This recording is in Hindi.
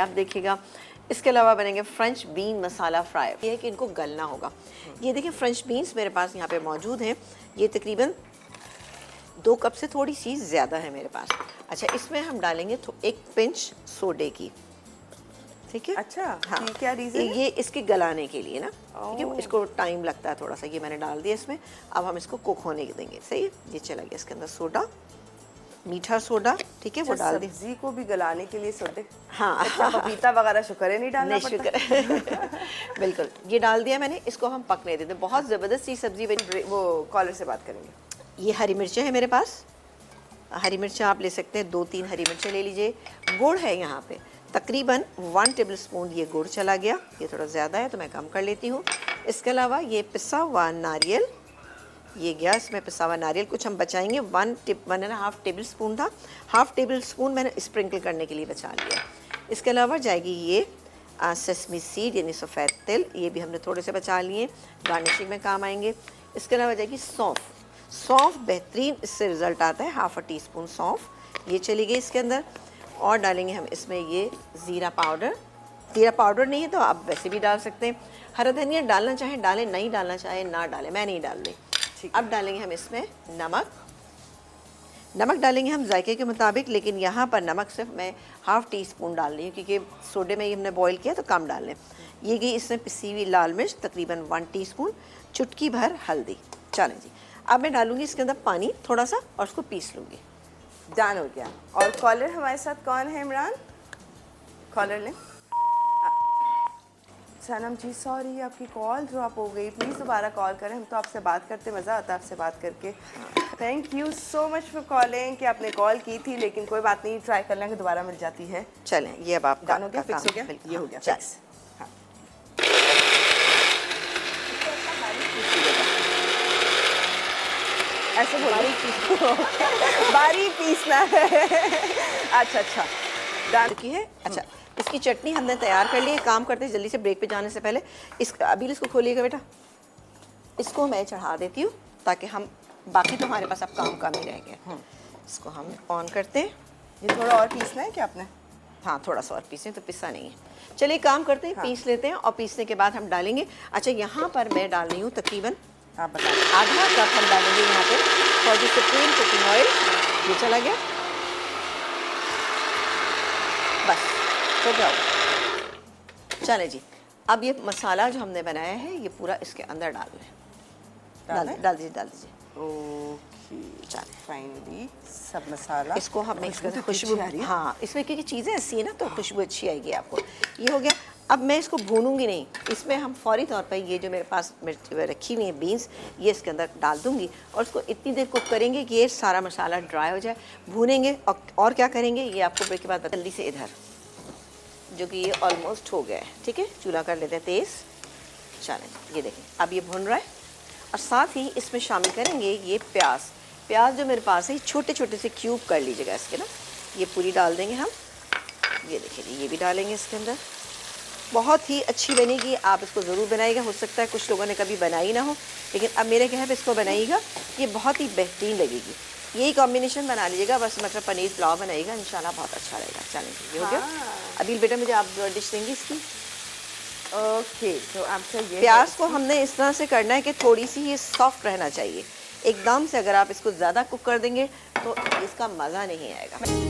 आप देखिएगा। इसके अलावा बनेंगे फ्रेंच बीन मसाला फ्राई। ये है कि इनको गलना होगा। ये देखिए फ्रेंच बीन्स मेरे पास यहाँ पे मौजूद हैं। ये तकरीबन 2 कप से थोड़ी सी ज़्यादा है मेरे पास। अच्छा, इसमें हम डालेंगे 1 पिंच सोडे की, ठीक है। अच्छा, हाँ, क्या रीज़न है? ये इसके गलाने के लिए ना, ठीक है। इसको टाइम लगता है थोड़ा सा। ये मैंने डाल दिया इसमें। अब हम इसको कुक होने देंगे। सही है। ये चला गया इसके अंदर सोडा, मीठा सोडा, ठीक है। वो डाल दी। सब्जी को भी गलाने के लिए सोडे। हाँ, अच्छा, पपीता वगैरह शुक्र है नहीं डालना पड़ता। बिल्कुल, ये डाल दिया मैंने। इसको हम पकने देते। बहुत ज़बरदस्त सी सब्जी बनी। वो कॉलर से बात करेंगे। ये हरी मिर्चें हैं मेरे पास। हरी मिर्चें आप ले सकते हैं, 2-3 हरी मिर्चें ले लीजिए। गुड़ है यहाँ पे तकरीबन 1 टेबल स्पून ये गुड़ चला गया। ये थोड़ा ज़्यादा है तो मैं कम कर लेती हूँ। इसके अलावा ये पिसा हुआ नारियल, ये गया इसमें पिसा हुआ नारियल। कुछ हम बचाएंगे। 1.5 टेबल स्पून था, 1/2 टेबल स्पून मैंने स्प्रिंकल करने के लिए बचा लिया। इसके अलावा जाएगी ये सेसमी सीड यानी सफ़ेद तिल, ये भी हमने थोड़े से बचा लिए, गार्निशिंग में काम आएंगे। इसके अलावा जाएगी सौंफ। सौंफ बेहतरीन इससे रिज़ल्ट आता है। 1/2 टीस्पून सौंफ ये चली गई इसके अंदर। और डालेंगे हम इसमें ये ज़ीरा पाउडर। ज़ीरा पाउडर नहीं है तो आप वैसे भी डाल सकते हैं। हरा धनिया डालना चाहें डालें, नहीं डालना चाहें ना डालें, मैं नहीं डाल रही। अब डालेंगे हम इसमें नमक। नमक डालेंगे हम जायके के मुताबिक, लेकिन यहाँ पर नमक सिर्फ मैं 1/2 टीस्पून डाल रही हूँ क्योंकि सोडे में ये हमने बॉईल किया तो कम डाल लें। ये गई इसमें पिसी हुई लाल मिर्च तकरीबन 1 टीस्पून, चुटकी भर हल्दी। चलें जी, अब मैं डालूँगी इसके अंदर पानी थोड़ा सा और उसको पीस लूँगी। डन हो गया। और कॉलर हमारे साथ कौन है? इमरान, कॉलर लें। सनम जी सॉरी, आपकी कॉल ड्रॉप हो गई, प्लीज़ दोबारा कॉल करें। हम तो आपसे बात करते मज़ा आता है आपसे बात करके। Thank you so much for calling कि आपने कॉल की थी, लेकिन कोई बात नहीं, ट्राई कर लेंगे, दोबारा मिल जाती है। चलें, ये अब आप डन हो गया, फिक्स हो गया, ये हो गया फिक्स। हाँ, ऐसे बारीक पीसना है। अच्छा डन की है। अच्छा, इसकी चटनी हमने तैयार कर ली है। काम करते हैं जल्दी से, ब्रेक पे जाने से पहले। अभी इसको खोलिएगा बेटा। इसको मैं चढ़ा देती हूँ ताकि हम बाकी तो हमारे पास अब काम कम ही रह गया। इसको हम ऑन करते हैं। ये थोड़ा और पीसना है क्या आपने? हाँ, थोड़ा सा और पीसें तो पिसा नहीं है। चलिए काम करते हैं, पीस लेते हैं और पीसने के बाद हम डालेंगे। अच्छा, यहाँ पर मैं डाल रही हूँ तकरीबन आप बताइए। आधा कप हम डालेंगे यहाँ पे फॉर सुप्रीम कुकिंग ऑयल। ये चला गया, बस हो गया। चले जी, अब ये मसाला जो हमने बनाया है ये पूरा इसके अंदर डाल दीजिए। ओके, चलिए फाइनली सब मसाला इसको हम मिक्स करते हैं। खुशबू, हाँ, इसमें क्योंकि चीज़ें ऐसी है ना तो खुशबू अच्छी आएगी आपको। ये हो गया। अब मैं इसको भूनूंगी नहीं, इसमें हम फौरी तौर पर ये जो मेरे पास मिर्च रखी हुई है बीन्स, ये इसके अंदर डाल दूंगी और उसको इतनी देर कुक करेंगे कि ये सारा मसाला ड्राई हो जाए। भूनेंगे और क्या करेंगे ये आपको ब्रेक के बाद जल्दी से इधर, जो कि ये ऑलमोस्ट हो गया है, ठीक है। चूल्हा कर लेते हैं तेज़। चलें, ये देखें अब ये भुन रहा है। और साथ ही इसमें शामिल करेंगे ये प्याज जो मेरे पास है, छोटे छोटे से क्यूब कर लीजिएगा इसके ना। ये पूरी डाल देंगे हम। ये देखिए जी, ये भी डालेंगे इसके अंदर। बहुत ही अच्छी बनेगी, आप इसको ज़रूर बनाइएगा। हो सकता है कुछ लोगों ने कभी बनाई ना हो, लेकिन अब मेरे कहने पे इसको बनाइएगा, ये बहुत ही बेहतरीन लगेगी। यही कॉम्बिनेशन बना लीजिएगा, बस मटर पनीर पुलाव बनाइएगा, इंशाल्लाह बहुत अच्छा रहेगा। चलें, ये हो गया। अभी बेटा मुझे आप डिश देंगी इसकी। ओके, तो आपसे ये प्याज को हमने इस तरह से करना है कि थोड़ी सी ये सॉफ्ट रहना चाहिए। एकदम से अगर आप इसको ज़्यादा कुक कर देंगे तो इसका मज़ा नहीं आएगा।